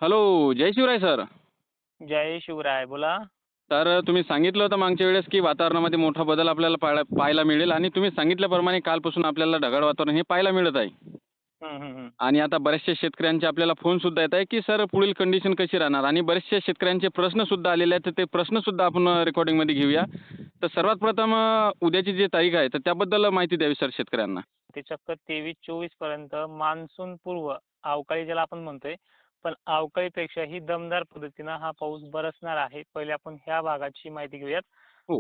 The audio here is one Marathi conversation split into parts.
हॅलो, जय शिवराय सर. जय शिवराय. बोला. तर तुम्ही सांगितलं होतं मागच्या वेळेस, की वातावरणामध्ये मोठा बदल आपल्याला पाहायला मिळेल आणि तुम्ही सांगितल्याप्रमाणे कालपासून आपल्याला ढगाळ वातावरण हे पाहायला मिळत आहे. हं, हं, हं. आणि आता बऱ्याचशा शेतकऱ्यांचे आपल्याला फोनसुद्धा येत आहे, की सर पुढील कंडिशन कशी राहणार आणि बरेचशा शेतकऱ्यांचे प्रश्नसुद्धा आलेले आहेत. तर ते प्रश्नसुद्धा आपण रेकॉर्डिंगमध्ये घेऊया. तर सर्वात प्रथम उद्याची जी तारीख आहे, तर त्याबद्दल माहिती द्यावी सर शेतकऱ्यांना. ते चक्क 23-24 पर्यंत मान्सून पूर्व अवकाळी ज्याला आपण म्हणतोय, पण अवकाळीपेक्षाही दमदार पद्धतीनं हा पाऊस बरसणार आहे. पहिले आपण ह्या भागाची माहिती घेऊयात. हो,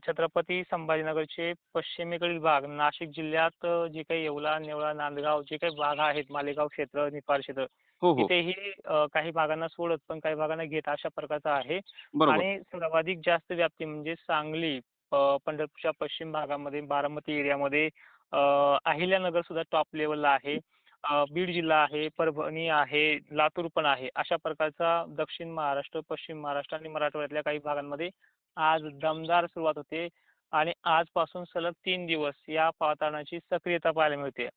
छत्रपती संभाजीनगरचे पश्चिमेकडील भाग, नाशिक जिल्ह्यात जे काही येवला, नेवळा, नांदगाव जे काही भाग आहेत, मालेगाव क्षेत्र, निफाड क्षेत्र, हो, हो. इथेही काही भागांना सोडत पण काही भागांना घेत अशा प्रकारचा आहे. बरोबर. आणि सर्वाधिक जास्त व्याप्ती म्हणजे सांगली, पंढरपूरच्या पश्चिम भागामध्ये, बारामती एरियामध्ये अहिल्यानगर सुद्धा टॉप लेवलला आहे. बीड जिल्हा आहे, परभणी आहे, लातूर पण आहे. अशा प्रकारचा दक्षिण महाराष्ट्र, पश्चिम महाराष्ट्र आणि मराठवाड्यातल्या काही भागांमध्ये आज दमदार सुरुवात होते आणि आजपासून सलग 3 दिवस या वातावरणाची सक्रियता पाहायला मिळते.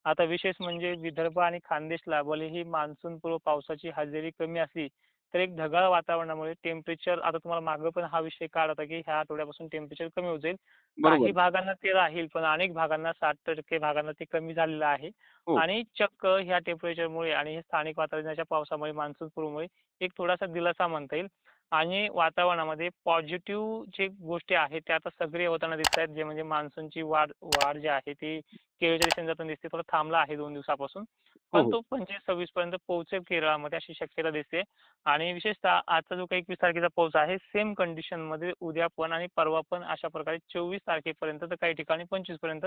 आता विशेष म्हणजे विदर्भ आणि खानदेशला भलेही मान्सूनपूर्व पावसाची हजेरी कमी असली, तर एक ढगाळ वातावरणामुळे टेम्परेचर आता तुम्हाला मागं पण हा विषय काढला होता, की ह्या आठवड्यापासून टेम्परेचर कमी होत जाईल. काही बरोबर. भागांना ते राहील, पण अनेक भागांना 60% भागांना ते कमी झालेलं आहे. हो. आणि चक्क ह्या टेम्परेचरमुळे आणि हे स्थानिक वातावरणाच्या पावसामुळे, मान्सून पूर्वमुळे एक थोडासा दिलासा म्हणता येईल. आणि वातावरणामध्ये पॉझिटिव्ह जे गोष्टी आहेत त्या आता सक्रिय होताना दिसत आहेत. जे म्हणजे मान्सूनची वाढ वाढ जी आहे ती केरळच्या दिशेने जाताना दिसते. थोडा थांबला आहे 2 दिवसापासून. हो, पण हो. तो 25-26 पर्यंत पोहोचेल केरळामध्ये अशी शक्यता दिसते. आणि विशेषतः आजचा जो काही 21 तारखेचा पाऊस आहे सेम कंडिशनमध्ये उद्या पण आणि परवा पण अशा प्रकारे 24 तारखेपर्यंत तर काही ठिकाणी 25 पर्यंत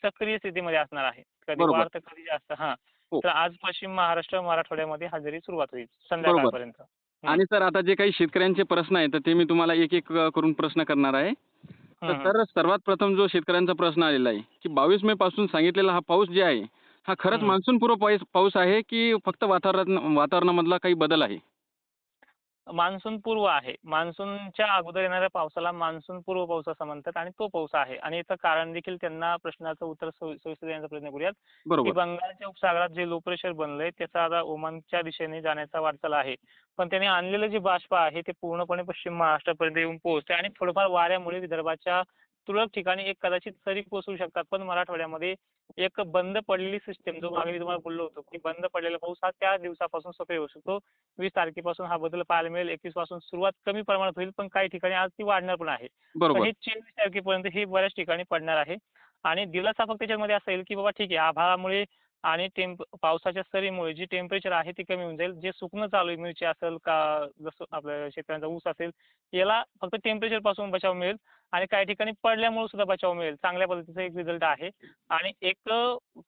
सक्रिय स्थितीमध्ये असणार आहे. कधी बरोबर. वाढ तर कधी जास्त. हां. हो. तर आज पश्चिम महाराष्ट्र, मराठवाड्यामध्ये हजेरी सुरुवात होईल बरोबर. संध्याकाळपर्यंत. हं. आणि सर आता जे काही शेतकऱ्यांचे प्रश्न आहेत, तर ते मी तुम्हाला एक-एक करून प्रश्न करणार आहे. तर हं, हं. सर सर्वात प्रथम जो शेतकऱ्यांचा प्रश्न आलेला आहे, की 22 मे पासून सांगितलेला हा पाऊस जे आहे, हा खरंच हं. मान्सूनपूर्व पाऊस आहे, की फक्त वातावरणामधला काही बदल आहे? मान्सून पूर्व आहे. मान्सूनच्या अगोदर येणाऱ्या पावसाला मान्सून पूर्व पाऊस असं म्हणतात आणि तो पाऊस आहे. आणि याचं कारण देखील त्यांना प्रश्नाचं उत्तर सविस्तर देण्याचा प्रयत्न करूयात, की बरोबर. बंगालच्या उपसागरात जे लो प्रेशर बनलंय त्याचा आता ओमानच्या दिशेने जाण्याचा वाटचाल आहे. पण त्याने आणलेलं जे बाष्प आहे ते पूर्णपणे पश्चिम महाराष्ट्रापर्यंत येऊन पोहोचते आणि थोडंफार वाऱ्यामुळे विदर्भाच्या तुरळक ठिकाणी एक कदाचित सरी कोसळू शकतात. पण मराठवाड्यामध्ये एक बंद पडलेली सिस्टम जो मागे मी तुम्हाला बोललो होतो, की बंद पडलेला पाऊस हा त्या दिवसापासून सक्रिय होऊ शकतो. 20 तारखेपासून हा बदल पाहायला मिळेल. 21 पासून सुरुवात कमी प्रमाणात होईल, पण काही ठिकाणी आज ती वाढणार पण आहे. पण बरोबर. हे 24 तारखेपर्यंत हे बऱ्याच ठिकाणी पडणार आहे. आणि दिलासा फक्त त्याच्यामध्ये असा येईल, की बाबा ठीक आहे आभाळामुळे आणि पावसाच्या सरीमुळे जी टेम्परेचर आहे ती कमी होऊन जाईल. जे सुकणं चालू आहे मिरची असेल का जसं आपल्या शेतकऱ्यांचा ऊस असेल, याला फक्त टेम्परेचरपासून बचाव मिळेल आणि काही ठिकाणी पडल्यामुळे सुद्धा बचाव मिळेल. चांगल्या पद्धतीचा एक रिझल्ट आहे. आणि एक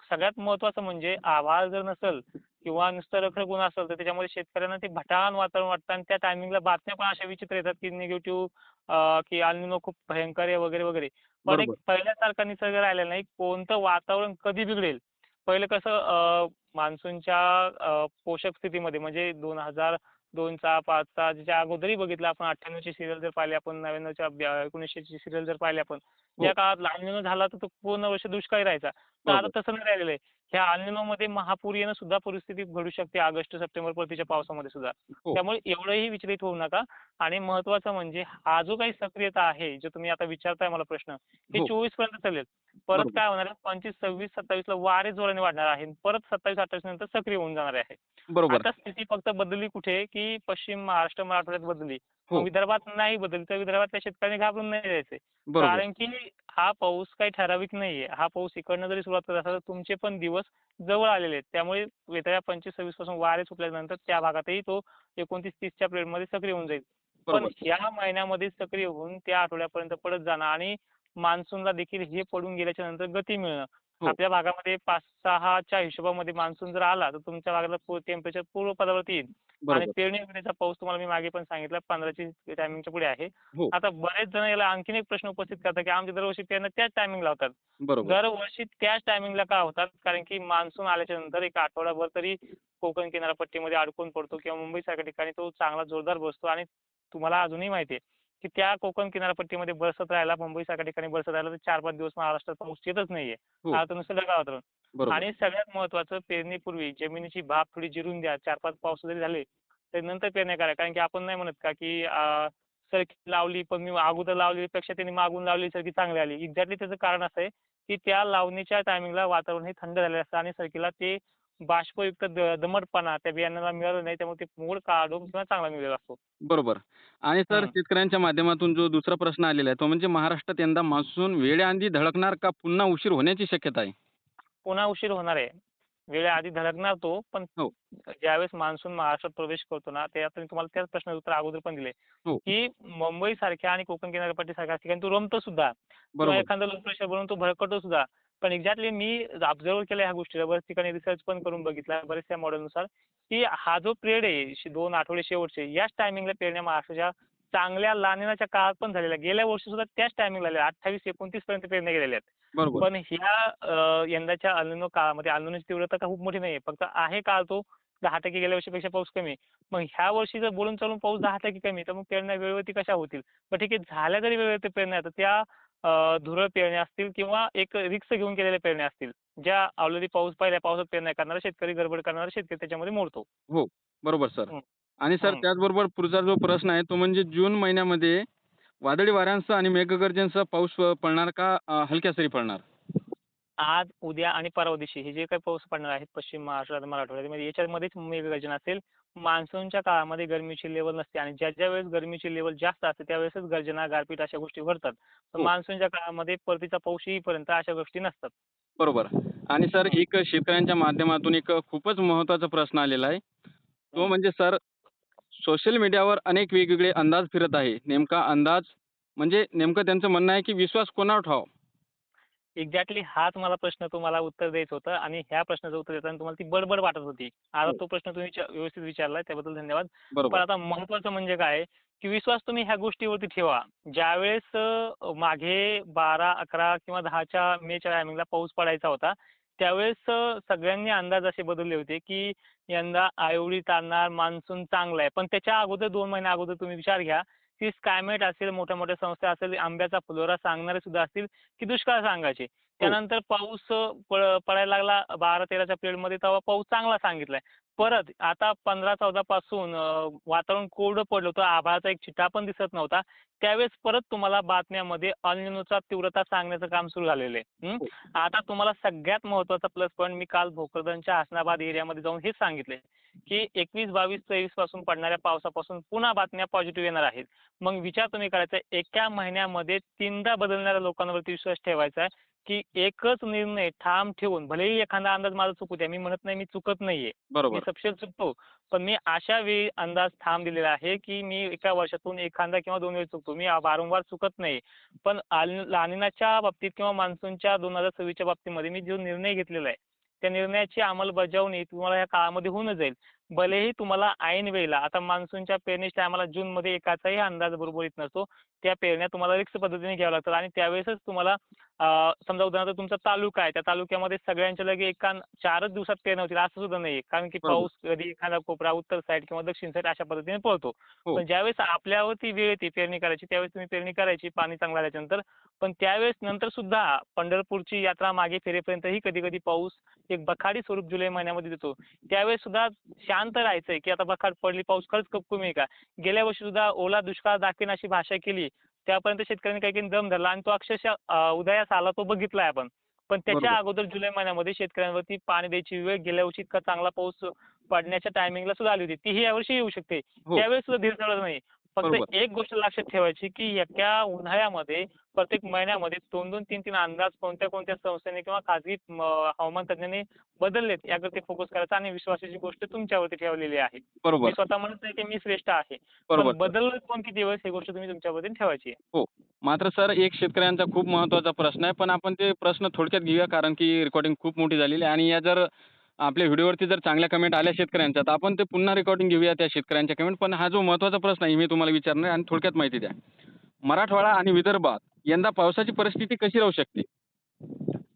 सगळ्यात महत्त्वाचं म्हणजे आभाळ जर नसेल किंवा नुसतं रखरख ऊन असेल, तर त्याच्यामध्ये शेतकऱ्यांना ते भटान वातावरण वाटतं आणि त्या टायमिंगला बातम्या पण अशा विचित्र येतात, की निगेटिव्ह की अल निनो खूप भयंकर आहे वगैरे, वगैरे. पण एक बरोबर. पहिल्यासारखा निसर्ग राहिलेला नाही. कोणतं वातावरण कधी बिघडेल? पहिलं कसं मान्सूनच्या पोषक स्थितीमध्ये म्हणजे 2002चा, 5चा ज्याच्या अगोदरही बघितलं आपण 98ची सीरियल जर पाहिली आपण 99च्या 1900ची सीरियल जर पाहिली आपण, हो. ज्या काळात एल निनो झाला तर तो पूर्ण वर्ष दुष्काळी राहायचा. तर आता बरोबर. तसं नाही राहिलेलं आहे. ह्या एल निनोमध्ये महापूर येणं सुद्धा परिस्थिती घडू शकते ऑगस्ट, सप्टेंबर परतीच्या पावसामध्ये सुद्धा. हो. त्यामुळे एवढंही विचलित होऊ नका. आणि महत्त्वाचं म्हणजे हा जो काही सक्रियता आहे, जो तुम्ही आता विचारताय मला प्रश्न, हे हो. 24 पर्यंत चालेल. परत बरोबर. काय होणार आहे 25, 26, 27ला वारे जोराने वाढणार आहे. परत 27, 28 नंतर सक्रिय होऊन जाणार आहे. बरोबर. आता स्थिती फक्त बदलली कुठे, की पश्चिम महाराष्ट्र, मराठवाड्यात बदलली. मग हो. विदर्भात नाही बदलली, तर विदर्भातल्या शेतकऱ्यांनी घाबरून नाही जायचंय. बरोबर. कारण की हा पाऊस काही ठराविक नाहीये. हा पाऊस इकडनं जरी सुरुवात करत असेल, तर तुमचे पण दिवस जवळ आलेले आहेत. त्यामुळे येत्या 25-26 पासून वारे सुटल्यानंतर त्या भागातही तो 29-30च्या पिरियडमध्ये सक्रिय होऊन जाईल. पण बरोबर. ह्या महिन्यामध्ये सक्रिय होऊन त्या आठवड्यापर्यंत पडत जाणं आणि मान्सूनला देखील हे पडून गेल्याच्या नंतर गती मिळणं. हो. आपल्या भागामध्ये 5-6च्या हिशोबामध्ये मान्सून जर आला, तर तुमच्या भागाला टेम्परेचर पूर्व पदावरती येईल. आणि बरोबर. पेरणी वगैरेचा पाऊस तुम्हाला मी मागे पण सांगितला 15ची टायमिंगच्या पुढे आहे. हो. आता बरेच जण याला आणखीन एक प्रश्न उपस्थित करतात, की आमच्या दरवर्षी पेरण्या त्याच टायमिंगला होतात. बरोबर. दरवर्षी त्याच टायमिंगला का होतात? कारण की मान्सून आल्याच्या नंतर एक आठवडाभर तरी कोकण किनारपट्टीमध्ये अडकून पडतो किंवा मुंबईसारख्या ठिकाणी तो चांगला जोरदार बसतो आणि तुम्हाला अजूनही माहिती आहे, की त्या कोकण किनारपट्टीमध्ये बरसत राहायला, मुंबईसारख्या ठिकाणी बरसत राहायला तर 4-5 दिवस महाराष्ट्रात पाऊस येतच नाहीये. हो. आता नुसतं ढगाळ वातावरण. बरोबर. आणि सगळ्यात महत्त्वाचं पेरणीपूर्वी जमिनीची भाप थोडी जिरून द्या. 4-5 पाऊस जरी झाले, तर नंतर पेरण्या करा. कारण की आपण नाही म्हणत का की सरकी लावली पण मी अगोदर लावलेलीपेक्षा त्यांनी मागून लावलेली सरकी चांगली आली. एक्झॅक्टली त्याचं कारण असं आहे की त्या लावणीच्या टायमिंगला वातावरण हे थंड झालेलं असतं आणि सरकीला ते बाष्पयुक्त दमटपणा त्या बियाण्याला मिळालं नाही, त्यामुळे ते मूळ काढून किंवा चांगला निघालेला असतो. बरोबर. आणि सर हं. शेतकऱ्यांच्या माध्यमातून जो दुसरा प्रश्न आलेला आहे, तो म्हणजे महाराष्ट्रात यंदा मान्सून वेळेआधी धडकणार का पुन्हा उशीर होण्याची शक्यता आहे? पुन्हा उशीर होणार आहे. वेळेआधी धडकणार तो, पण हो, ज्यावेळेस मान्सून महाराष्ट्रात प्रवेश करतो ना, ते आता मी तुम्हाला त्याच प्रश्नाचं उत्तर अगोदर पण दिले, हो. की मुंबईसारख्या आणि कोकण किनारपट्टीसारख्या ठिकाणी तो रमतो सुद्धा किंवा बरोबर. एखादा लो प्रेशर बनून तो भडकतो सुद्धा. पण एक्झॅक्टली मी ऑब्झर्व्ह केलं ह्या गोष्टीला, बऱ्याच ठिकाणी रिसर्च पण करून बघितला बऱ्याचशा मॉडेलनुसार, की हा जो पिरियड आहे 2 आठवडे शेवटचे, याच टायमिंगला पेरण्या महाराष्ट्राच्या चांगल्या लानिनाच्या काळात पण झालेल्या. गेल्या वर्षी सुद्धा त्याच टायमिंगला झालेल्या. 28-29 पर्यंत पेरण्या गेलेल्या आहेत. बरोबर. पण ह्या यंदाच्या अल निनो काळामध्ये अल निनोची तीव्रता का खूप मोठी नाहीये. फक्त आहे काळ तो 10% गेल्या वर्षीपेक्षा पाऊस कमी आहे. मग ह्या वर्षी जर बोलून चालून पाऊस 10% कमी आहे, तर मग पेरण्या वेळेवरती कशा होतील? मग ठीक आहे, झाल्या जरी वेळेवरती पेरण्या, तर त्या धुरळ पेरण्या असतील किंवा एक रिस्क घेऊन केलेल्या पेरण्या असतील. ज्या ऑलरेडी पहिल्या पावसात पेरण्या करणारा शेतकरी, गडबड करणारा शेतकरी त्याच्यामध्ये मोडतो. हो, बरोबर सर. हं, आणि सर हं. त्याचबरोबर पुढचा जो प्रश्न आहे, तो म्हणजे जून महिन्यामध्ये वादळी वाऱ्यांसह आणि मेघगर्जनेसह पाऊस पडणार का हलक्या सरी पडणार? आज, उद्या आणि परवा दिवशी हे जे काही पाऊस पडणार आहेत पश्चिम महाराष्ट्रात, मराठवाड्यामध्ये याच्यामध्येच मेघगर्जना असेल. मान्सूनच्या काळामध्ये गरमीची लेव्हल नसते आणि ज्या वेळेस गरमीची लेव्हल जास्त असते त्यावेळेसच गर्जना, गारपीट अशा गोष्टी घडतात. पण हो, मान्सूनच्या काळामध्ये परतीचा पाऊस येईपर्यंत अशा गोष्टी नसतात. बरोबर. आणि सर हं, एक शेतकऱ्यांच्या माध्यमातून एक खूपच महत्त्वाचा प्रश्न आलेला आहे. तो हं. म्हणजे सर सोशल मीडियावर अनेक वेगवेगळे अंदाज फिरत आहे. नेमका अंदाज म्हणजे नेमकं त्यांचं म्हणणं आहे, की विश्वास कोणावर ठेवावा? एक्झॅक्टली हाच मला प्रश्न तुम्हाला उत्तर द्यायचं होतं आणि ह्या प्रश्नाचं उत्तर देताना तुम्हाला ती बडबड वाटत होती. आता हो, तो प्रश्न तुम्ही व्यवस्थित विचारलाय त्याबद्दल धन्यवाद. पण बरोबर. आता महत्त्वाचं म्हणजे काय आहे, की विश्वास तुम्ही ह्या गोष्टीवरती ठेवा. ज्यावेळेस मागे 12, 11 किंवा 10च्या मेच्या टायमिंगला पाऊस पडायचा होता. त्यावेळेस सगळ्यांनी अंदाज असे बदलले होते, की यंदा अयोडी ताणणार, मान्सून चांगला आहे. पण त्याच्या अगोदर 2 महिन्या अगोदर तुम्ही विचार घ्या, की स्कायमेट असेल, मोठ्या-मोठ्या संस्था असेल, आंब्याचा फुलोरा सांगणारे सुद्धा असतील, की दुष्काळ सांगायचे. हो, त्यानंतर पाऊस पडायला लागला 12-13च्या पिरियडमध्ये तेव्हा पाऊस चांगला सांगितलाय. परत आता 15-14 पासून वातावरण कोरडं पडलं होतं. आभाळाचा एक छिटा पण दिसत नव्हता. त्यावेळेस परत तुम्हाला बातम्यामध्ये अल निनोचा तीव्रता सांगण्याचं काम सुरू झालेलं आहे. हो. आता तुम्हाला सगळ्यात महत्त्वाचा प्लस पॉइंट मी काल भोकरदनच्या हसनाबाद एरियामध्ये जाऊन हेच सांगितले, की 21, 22, 23 पासून पडणाऱ्या पावसापासून पुन्हा बातम्या पॉझिटिव्ह येणार आहेत. मग विचार तुम्ही करायचा एका महिन्यामध्ये 3दा बदलणाऱ्या लोकांवरती विश्वास ठेवायचा आहे, की एकच निर्णय ठाम ठेवून भलेही एखादा अंदाज माझा चुकू द्या. मी म्हणत नाही मी चुकत नाहीये. मी बरोबर. सपशेल चुकतो. पण मी अशा वेळी अंदाज ठाम दिलेला आहे, की मी एका वर्षातून एखादा किंवा 2 वेळेस चुकतो. मी वारंवार चुकत नाही. पण लानिनाच्या बाबतीत किंवा मान्सूनच्या 2026च्या बाबतीमध्ये मी जो निर्णय घेतलेला आहे, त्या निर्णयाची अंमलबजावणी तुम्हाला या काळामध्ये होऊन जाईल. भलेही तुम्हाला ऐन वेळेला आता मान्सूनच्या पेरणीच्या टायमाला जूनमध्ये एकाचाही अंदाज बरोबर येत नसतो. त्या पेरण्या तुम्हाला रिस्क पद्धतीने घ्याव्या लागतात आणि त्यावेळेसच तुम्हाला समजा उदाहरणार्थ तुमचा तालुका आहे. त्या तालुक्यामध्ये सगळ्यांच्या लगे 4च दिवसात पेरण्या होतील असं सुद्धा नाहीये. कारण की बरोबर. पाऊस कधी एखादा कोपरा उत्तर साईड किंवा दक्षिण साईड अशा पद्धतीने पळतो. हो, पण ज्यावेळेस आपल्यावरती वेळ येते पेरणी करायची, त्यावेळेस तुम्ही पेरणी करायची पाणी चांगलं आल्याच्यानंतर. पण त्यावेळेस नंतर सुद्धा पंढरपूरची यात्रा मागे फिरेपर्यंतही कधी-कधी पाऊस एक बखाडी स्वरूप जुलै महिन्यामध्ये देतो. त्यावेळेस सुद्धा शांत राहायचंय, की आता बखाड पडली, पाऊस खरंच खूप कमी आहे का? गेल्या वर्षी सुद्धा ओला दुष्काळ दाखवीन अशी भाषा केली. त्यापर्यंत शेतकऱ्यांनी काही-काही दम धरला आणि तो अक्षरशः उदयास आला तो बघितलाय आपण. पण त्याच्या बरोबर. अगोदर जुलै महिन्यामध्ये शेतकऱ्यांवरती पाणी द्यायची वेळ गेल्या वर्षी इतका चांगला पाऊस पडण्याच्या टायमिंगला सुद्धा आली होती. तीही यावर्षी येऊ शकते. हो, त्यावेळेस सुद्धा धीर सोडायचा नाही. फक्त बरोबर. एक गोष्ट लक्षात ठेवायची, की एका उन्हाळ्यामध्ये प्रत्येक महिन्यामध्ये 2-2, 3-3 अंदाज कोणत्या-कोणत्या संस्थेने किंवा खाजगी हवामान तज्ञांनी बदललेत याकडे फोकस करायचा आणि विश्वासाची गोष्ट तुमच्यावरती ठेवलेली आहे. मी बरोबर. स्वतः म्हणत नाही की मी श्रेष्ठ आहे. पण बरोबर सर. बदललं कोण किती वेळेस ही गोष्ट तुम्ही तुमच्यावरती ठेवायची आहे. हो. मात्र सर एक शेतकऱ्यांचा खूप महत्त्वाचा प्रश्न आहे. पण आपण ते प्रश्न थोडक्यात घेऊया कारण की रेकॉर्डिंग खूप मोठी झालेली आहे आणि या जर आपल्या व्हिडिओवरती जर चांगल्या कमेंट आल्या शेतकऱ्यांच्या, तर आपण ते पुन्हा रेकॉर्डिंग घेऊया त्या शेतकऱ्यांच्या कमेंट. पण हा जो महत्त्वाचा प्रश्न आहे, मी तुम्हाला विचारणार आहे आणि थोडक्यात माहिती द्या. मराठवाडा आणि विदर्भात यंदा पावसाची परिस्थिती कशी राहू शकते?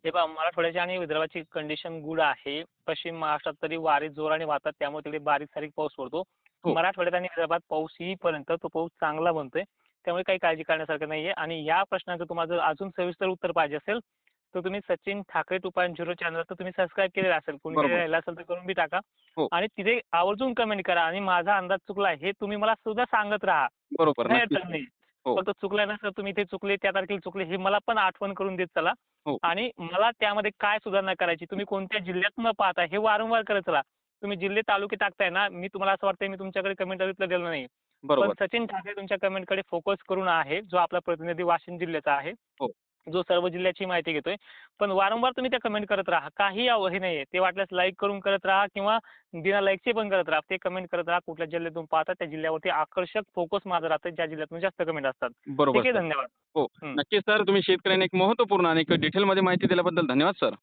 हे पहा मराठवाड्याची आणि विदर्भाची कंडिशन गुड आहे. पश्चिम महाराष्ट्रात तरी वारे जोराने वाहतात त्यामुळे तिकडे बारीक-सारीक पाऊस पडतो. हो, मराठवाड्यात आणि विदर्भात पाऊस येईपर्यंत तो पाऊस चांगला बनतोय. त्यामुळे काही काळजी करण्यासारखं नाहीये आणि या प्रश्नाचं तुम्हाला जर अजून सविस्तर उत्तर पाहिजे असेल, तर तुम्ही सचिन ठाकरे 2.0 चॅनल तर तुम्ही सबस्क्राईब केलेलं असेल. कोणी बरोबर. राहिलं असेल तर करून बी टाका. हो. आणि तिथे आवर्जून कमेंट करा आणि माझा अंदाज चुकला हे तुम्ही मला सुद्धा सांगत राहा. बरोबर. काही नक्कीच. अडचण नाही. हो. फक्त चुकलं ना सर तुम्ही इथे चुकले, त्या तारखेला चुकले हे मला पण आठवण करून देत चला. हो. आणि मला त्यामध्ये काय सुधारणा करायची, तुम्ही कोणत्या जिल्ह्यात न पाहता हे वारंवार करत चला. तुम्ही जिल्हे, तालुके टाकताय ना, मी तुम्हाला असं वाटतंय मी तुमच्याकडे कमेंट बघितलं गेलं नाही. पण बरोबर. सचिन ठाकरे तुमच्या कमेंटकडे फोकस करून आहे, जो आपला प्रतिनिधी वाशिम जिल्ह्याचा आहे. हो. जो सर्व जिल्ह्याची माहिती घेतोय. पण वारंवार तुम्ही त्या कमेंट करत राहा. काही हे नाहीये. ते वाटल्यास लाईक करून करत राहा किंवा बिना लाईकचे पण करत राहा. ते कमेंट करत राहा. कुठल्या जिल्ह्यातून पाहता त्या जिल्ह्यावरती आकर्षक फोकस माझं राहतं, ज्या जिल्ह्यातून जास्त कमेंट असतात. बरोबर ठीक आहे, सर. धन्यवाद. हो. हं. नक्कीच सर, तुम्ही शेतकऱ्यांना एक महत्त्वपूर्ण आणि एक डिटेलमध्ये माहिती दिल्याबद्दल धन्यवाद सर.